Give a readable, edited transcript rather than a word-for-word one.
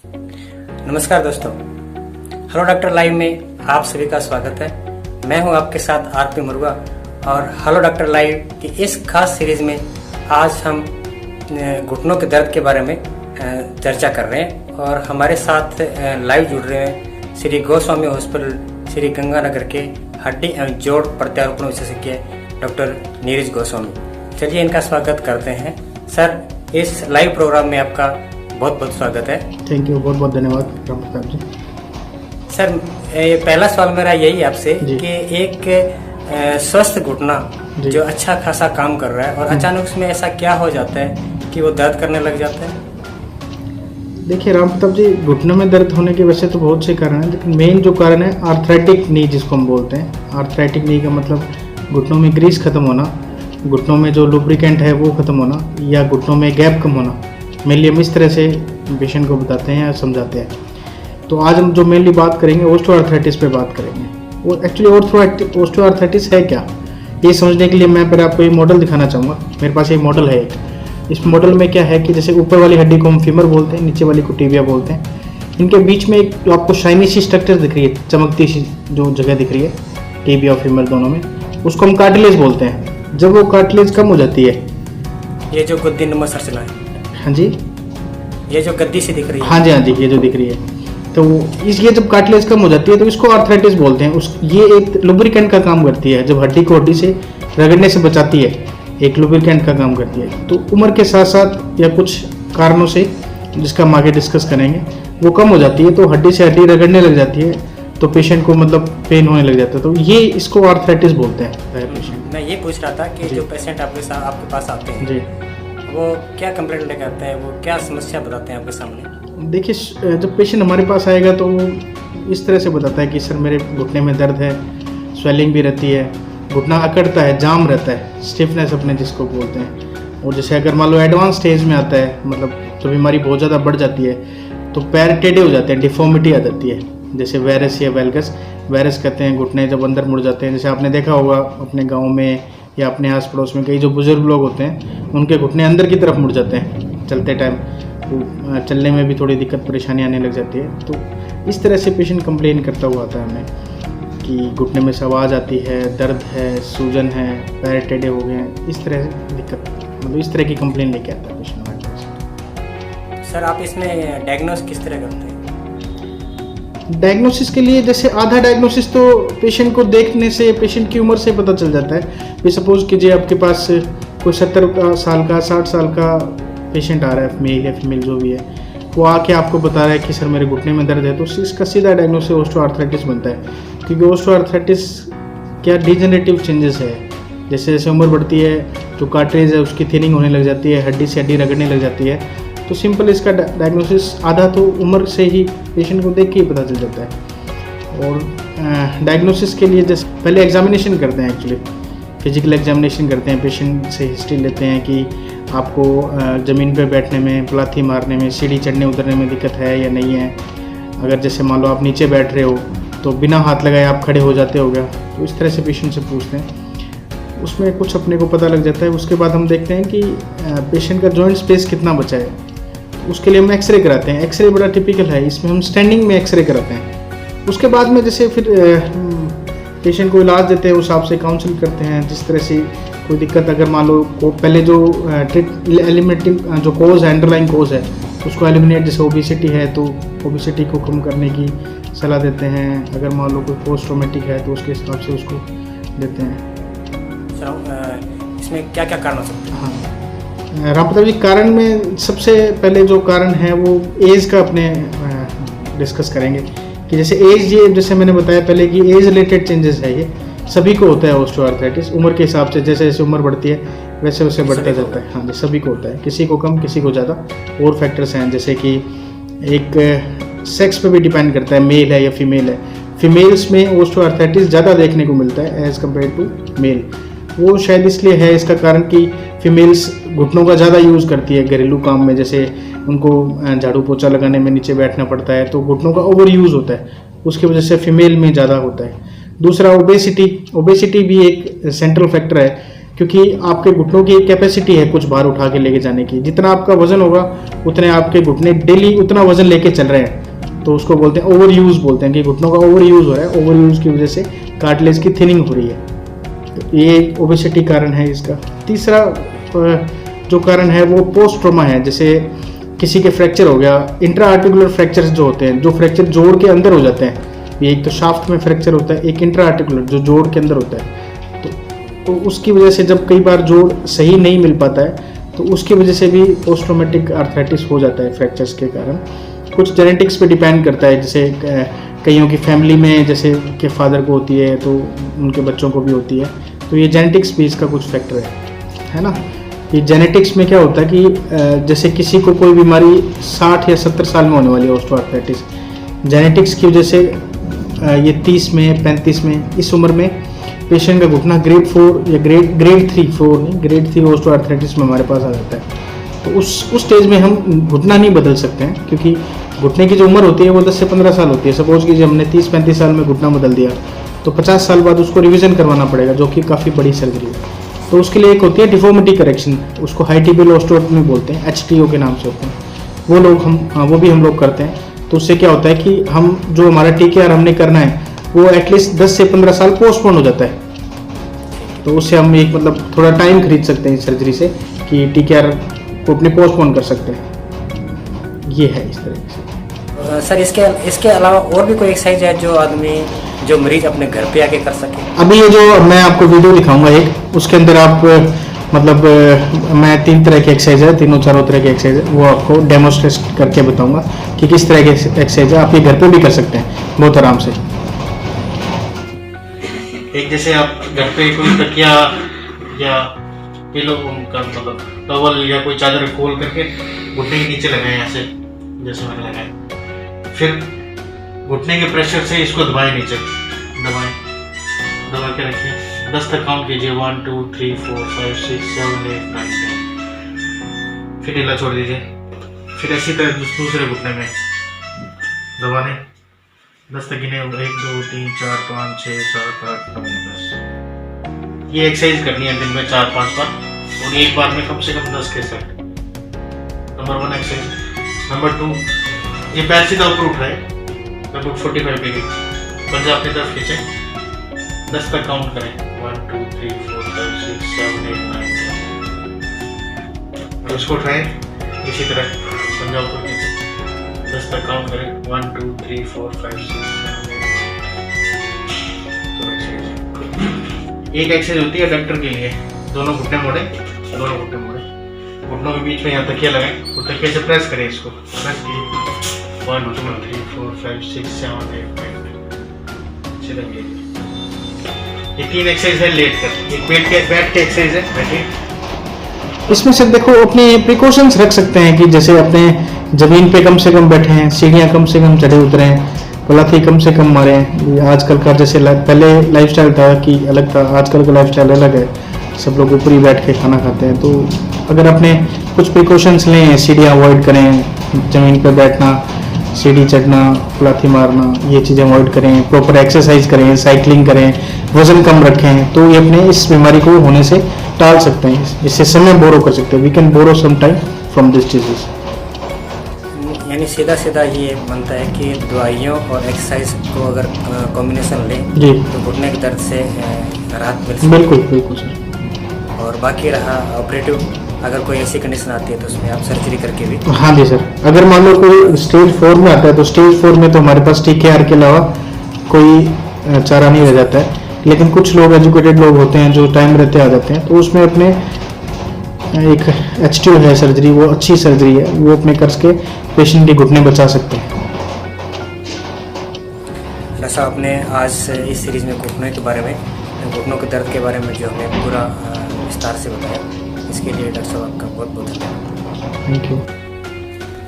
नमस्कार दोस्तों, hello doctor live में आप सभी का स्वागत है। मैं हूं आपके साथ आरपी मुर्गा और हेलो डॉक्टर लाइव की इस खास सीरीज में आज हम घुटनों के दर्द के बारे में चर्चा कर रहे हैं और हमारे साथ लाइव जुड़ रहे हैं श्री गोस्वामी हॉस्पिटल श्री गंगानगर के हड्डी एवं जोड़ प्रत्यारोपण विशेषज्ञ डॉक्टर नीरज गोस्वामी। चलिए इनका स्वागत करते हैं। सर, इस लाइव प्रोग्राम में आपका बहुत बहुत स्वागत है। थैंक यू, बहुत बहुत धन्यवाद राम प्रताप जी। सर, पहला सवाल मेरा यही आपसे कि एक स्वस्थ घुटना जो अच्छा खासा काम कर रहा है और अचानक उसमें ऐसा क्या हो जाता है कि वो दर्द करने लग जाता है? देखिए राम प्रताप जी, घुटने में दर्द होने के वैसे तो बहुत से कारण हैं, लेकिन मेन जो कारण है आर्थराइटिक नी जिसको हम बोलते हैं। आर्थराइटिक नी का मतलब घुटनों में ग्रीस खत्म होना, घुटनों में जो लुब्रिकेंट है वो खत्म होना या घुटनों में गैप कम होना। मेनली हम इस तरह से पेशेंट को बताते हैं या समझाते हैं। तो आज हम जो मेनली बात करेंगे ऑस्टियोआर्थराइटिस पे बात करेंगे। और एक्चुअली ऑस्टियोआर्थराइटिस है क्या, ये समझने के लिए मैं पहले आपको ये मॉडल दिखाना चाहूँगा। मेरे पास ये मॉडल है। इस मॉडल में क्या है कि जैसे ऊपर वाली हड्डी को हम फीमर बोलते हैं, नीचे वाली को टिबिया बोलते हैं। इनके बीच में एक जो आपको शाइनी सी स्ट्रक्चर दिख रही है, चमकती सी जो जगह दिख रही है टिबिया और फीमर दोनों में, उसको हम कार्टिलेज बोलते हैं। जब वो कार्टिलेज कम हो जाती है, ये जो गद्दी नंबर संरचना है, हाँ जी, ये जो गद्दी से दिख रही है, हाँ जी, ये जो दिख रही है, तो ये जब कार्टिलेज कम हो जाती है तो इसको आर्थराइटिस बोलते हैं। ये एक लुब्रिकेंट का काम करती है, जब हड्डी को हड्डी से रगड़ने से बचाती है, एक लुब्रिकेंट का काम करती है। तो उम्र के साथ साथ या कुछ कारणों से, जिसका हम आगे डिस्कस करेंगे, वो कम हो जाती है तो हड्डी से हड्डी रगड़ने लग जाती है, तो पेशेंट को मतलब पेन होने लग जाता है। तो ये इसको आर्थराइटिस बोलते हैं पेशेंट। मैं ये पूछ रहा था कि जो पेशेंट आपके पास आते हैं जी, वो क्या कंप्लेंट लेकर आते हैं, वो क्या समस्या बताते हैं आपके सामने? देखिए, जब पेशेंट हमारे पास आएगा तो वो इस तरह से बताता है कि सर मेरे घुटने में दर्द है, स्वेलिंग भी रहती है, घुटना अकड़ता है, जाम रहता है, स्टिफनेस अपने जिसको बोलते हैं। और जैसे अगर मान लो एडवांस स्टेज में आता है, मतलब जो बीमारी बहुत ज़्यादा बढ़ जाती है, तो पैर टेढ़े हो जाते हैं, डिफॉर्मिटी आ जाती है, जैसे वेरस या वेल्गस। वेरस कहते हैं घुटने जब अंदर मुड़ जाते हैं। जैसे आपने देखा होगा अपने गाँव में या अपने आस पड़ोस में कई जो बुजुर्ग लोग होते हैं, उनके घुटने अंदर की तरफ मुड़ जाते हैं चलते टाइम, तो चलने में भी थोड़ी दिक्कत परेशानी आने लग जाती है। तो इस तरह से पेशेंट कंप्लेन करता हुआ आता है हमें कि घुटने में से आवाज़ आती है, दर्द है, सूजन है, पैर टेढ़े हो गए हैं, इस तरह से दिक्कत, मतलब इस तरह की कंप्लेन लेके आता है पेशेंट हमारे पास। सर, आप इसमें डायग्नोस किस तरह करते हैं? डायग्नोसिस के लिए जैसे आधा डायग्नोसिस तो पेशेंट को देखने से, पेशेंट की उम्र से पता चल जाता है। भी सपोज कीजिए आपके पास कोई 70 साल का, 60 साल का पेशेंट आ रहा है, मेल या फीमेल जो भी है, वो आके आपको बता रहा है कि सर मेरे घुटने में दर्द है, तो इसका सीधा डायग्नोसिस ऑस्टियोआर्थराइटिस बनता है। क्योंकि ऑस्टियोआर्थराइटिस क्या डिजेनरेटिव चेंजेस है, जैसे जैसे उम्र बढ़ती है जो कार्टिलेज है उसकी थिनिंग होने लग जाती है, हड्डी से हड्डी रगड़ने लग जाती है। तो सिंपल इसका डायग्नोसिस आधा तो उम्र से ही पेशेंट को देख के ही पता चल जाता है। और डायग्नोसिस के लिए जैसे पहले एग्जामिनेशन करते हैं, एक्चुअली फिजिकल एग्जामिनेशन करते हैं, पेशेंट से हिस्ट्री लेते हैं कि आपको ज़मीन पे बैठने में, पलाथी मारने में, सीढ़ी चढ़ने उतरने में दिक्कत है या नहीं है। अगर जैसे मान लो आप नीचे बैठ रहे हो तो बिना हाथ लगाए आप खड़े हो जाते हो गया, तो इस तरह से पेशेंट से पूछते हैं, उसमें कुछ अपने को पता लग जाता है। उसके बाद हम देखते हैं कि पेशेंट का जॉइंट स्पेस कितना बचा है, उसके लिए हम एक्सरे कराते हैं। एक्सरे बड़ा टिपिकल है, इसमें हम स्टैंडिंग में एक्सरे कराते हैं। उसके बाद में जैसे फिर पेशेंट को इलाज देते हैं, उस हिसाब से काउंसिल करते हैं। जिस तरह से कोई दिक्कत अगर मान लो पहले जो एलिमिनेटिंग जो कोज है, अंडरलाइन कोज है, उसको एलिमिनेट, जैसे ओबेसिटी है तो ओबेसिटी को कम करने की सलाह देते हैं। अगर मान लो कोई पोस्ट ट्रॉमेटिक है तो उसके हिसाब से उसको देते हैं। इसमें क्या क्या कारण हो सकते हैं? हाँ, राम प्रताप जी, कारण में सबसे पहले जो कारण है वो एज का अपने डिस्कस करेंगे कि जैसे एज, ये जैसे मैंने बताया पहले कि एज रिलेटेड चेंजेस है, ये सभी को होता है ऑस्टियोआर्थराइटिस। उम्र के हिसाब से जैसे जैसे उम्र बढ़ती है वैसे वैसे बढ़ता जाता है। हाँ जी, सभी को होता है, किसी को कम किसी को ज़्यादा। और फैक्टर्स हैं जैसे कि एक सेक्स पे भी डिपेंड करता है, मेल है या फीमेल है। फीमेल्स में ऑस्टियोआर्थराइटिस ज़्यादा देखने को मिलता है एज़ कम्पेयर टू मेल। वो शायद इसलिए है, इसका कारण कि फीमेल्स घुटनों का ज़्यादा यूज़ करती है घरेलू काम में, जैसे उनको झाड़ू पोछा लगाने में नीचे बैठना पड़ता है, तो घुटनों का ओवर यूज़ होता है, उसकी वजह से फीमेल में ज़्यादा होता है। दूसरा ओबेसिटी भी एक सेंट्रल फैक्टर है क्योंकि आपके घुटनों की एक कैपेसिटी है कुछ भार उठा के लेके जाने की। जितना आपका वजन होगा उतने आपके घुटने डेली उतना वजन लेके चल रहे हैं, तो उसको बोलते हैं ओवर यूज, बोलते हैं कि घुटनों का ओवर यूज हो रहा है। ओवर यूज की वजह से कार्टिलेज की थिनिंग हो रही है, तो ये ओबेसिटी कारण है इसका। तीसरा जो कारण है वो पोस्ट ट्रॉमा है। जैसे किसी के फ्रैक्चर हो गया, इंट्रा आर्टिकुलर फ्रैक्चर्स जो होते हैं, जो फ्रैक्चर जोड़ के अंदर हो जाते हैं, ये एक तो शाफ्ट में फ्रैक्चर होता है, एक इंट्रा आर्टिकुलर जो जोड़ के अंदर होता है। तो उसकी वजह से जब कई बार जोड़ सही नहीं मिल पाता है तो उसकी वजह से भी पोस्ट ट्रॉमेटिक आर्थराइटिस हो जाता है फ्रैक्चर्स के कारण। कुछ जेनेटिक्स पे डिपेंड करता है, जैसे कईयों की फैमिली में जैसे के फादर को होती है तो उनके बच्चों को भी होती है, तो ये जेनेटिक्स भी इसका कुछ फैक्टर है ना। ये जेनेटिक्स में क्या होता है कि जैसे किसी को कोई बीमारी 60 या 70 साल में होने वाली है ऑस्टियोआर्थराइटिस, जेनेटिक्स की वजह से ये 30 में 35 में इस उम्र में पेशेंट का घुटना ग्रेड 4 या ग्रेड 3 ऑस्टियोआर्थराइटिस में हमारे पास आ जाता है। तो उस स्टेज में हम घुटना नहीं बदल सकते हैं, क्योंकि घुटने की जो उम्र होती है वो 10 से 15 साल होती है। सपोज कीजिए हमने 30-35 साल में घुटना बदल दिया तो 50 साल बाद उसको रिवीजन करवाना पड़ेगा, जो कि काफ़ी बड़ी सर्जरी है। तो उसके लिए एक होती है डिफॉर्मिटी करेक्शन, उसको हाई टिबियल ऑस्टियोटॉमी बोलते हैं, HTO के नाम से होते हैं। वो भी हम लोग करते हैं। तो उससे क्या होता है कि हम जो हमारा TKR हमने करना है वो एटलीस्ट 10 से 15 साल पोस्टपोन हो जाता है। तो उससे हम एक मतलब थोड़ा टाइम खरीद सकते हैं इस सर्जरी से, कि TKR को अपने पोस्टपोन कर सकते हैं। ये है इस तरीके से। सर इसके अलावा और भी कोई एक्सरसाइज है जो मरीज अपने घर पे आके कर सके? अभी ये जो मैं आपको वीडियो दिखाऊंगा एक, उसके अंदर आप मतलब मैं 3 तरह की एक्सरसाइज है, 3-4 तरह की एक्सरसाइज है, वो आपको डेमोस्ट्रेट करके बताऊंगा कि किस तरह की एक्सरसाइज है। आप ये घर पे भी कर सकते हैं बहुत आराम से। एक जैसे आप घर पे कोई तकिया या पिलो का मतलब टॉवल या कोई चादर खोल करके घुटने के नीचे लगाएं, ऐसे जैसे मैंने लगाया। फिर घुटने के प्रेशर से इसको दबाएं, नीचे दबा के रखें। 10 तक काउंट कीजिए, 1 2 3 4 5 6 7 8 9 10। फिर ढीला छोड़ दीजिए। फिर इसी तरह दूसरे घुटने में दबाने 10 तक गिने, 1 2 3 4 5 6 7 8 9 10। ये एक्सरसाइज करनी है दिन में 4-5 बार, और एक बार में कम से कम 10 के सेट। Number 1 exercise. नंबर 2, ये पैर सीधा ऊपर उठ रहा है लगभग 45 डिग्री, पंजा अपनी तरफ खींचें, 10 तक काउंट करें, 1 2 3 4 5 6 7 8 9 10। और उसको उठाएं इसी तरह, पंजा ऊपर खींचें, 10 तक काउंट करें, 1 2 3 4 5 6 7 8। एक एक्सरसाइज होती है डॉक्टर के लिए, दोनों घुटने मोड़े, घुटनों के बीच में यहाँ तकिया लगाएं और तकिया से प्रेस करें, इसको प्रेस कीजिए, 1 2 3 4 5 6 7 8 9। ये 3 एक्सरसाइज है लेट कर। एक बैठ के एक्सरसाइज है, बैठिए। इसमें से देखो अपने प्रिकॉशंस रख सकते हैं कि जैसे अपने ज़मीन पे कम से कम बैठे हैं, सीढ़ियाँ कम से कम चढ़े उतरे हैं, पलाथी कम से कम मारे हैं। आजकल का जैसे पहले लाइफस्टाइल था कि अलग था, आजकल का लाइफस्टाइल अलग है, सब लोग ऊपर ही बैठ के खाना खाते हैं। तो अगर अपने कुछ प्रिकॉशंस लें, सीढ़ियाँ अवॉइड करें, ज़मीन पर बैठना, सीढ़ी चढ़ना, पलाथी मारना, ये चीज़ें अवॉइड करें, प्रॉपर एक्सरसाइज करें, साइकिलिंग करें, वजन कम रखें, तो ये अपने इस बीमारी को होने से टाल सकते हैं। इससे समय बोरो कर सकते हैं। We can borrow some time from this disease. यानी सीधा ये बनता है कि दवाइयों और एक्सरसाइज को अगर कॉम्बिनेशन लें जी तो घुटने के दर्द से राहत मिल सकती है। बिल्कुल सर। और बाकी रहा ऑपरेटिव, अगर कोई ऐसी कंडीशन आती है तो उसमें आप सर्जरी करके भी। हाँ जी सर, अगर मान लो कोई स्टेज 4 में आता है तो स्टेज 4 में तो हमारे पास TKR के अलावा कोई चारा नहीं रह जाता है। लेकिन कुछ लोग एजुकेटेड लोग होते हैं जो टाइम रहते आ जाते हैं, तो उसमें अपने एक HTO है सर्जरी, वो अच्छी सर्जरी है, वो अपने कर्ज के पेशेंट के घुटने बचा सकते हैं। जैसा आपने आज इस सीरीज में घुटनों के बारे में, घुटनों के दर्द के बारे में जो हमें पूरा विस्तार से बताया, इसके लिए डॉक्टर साहब आपका बहुत बहुत धन्यवाद। Thank you.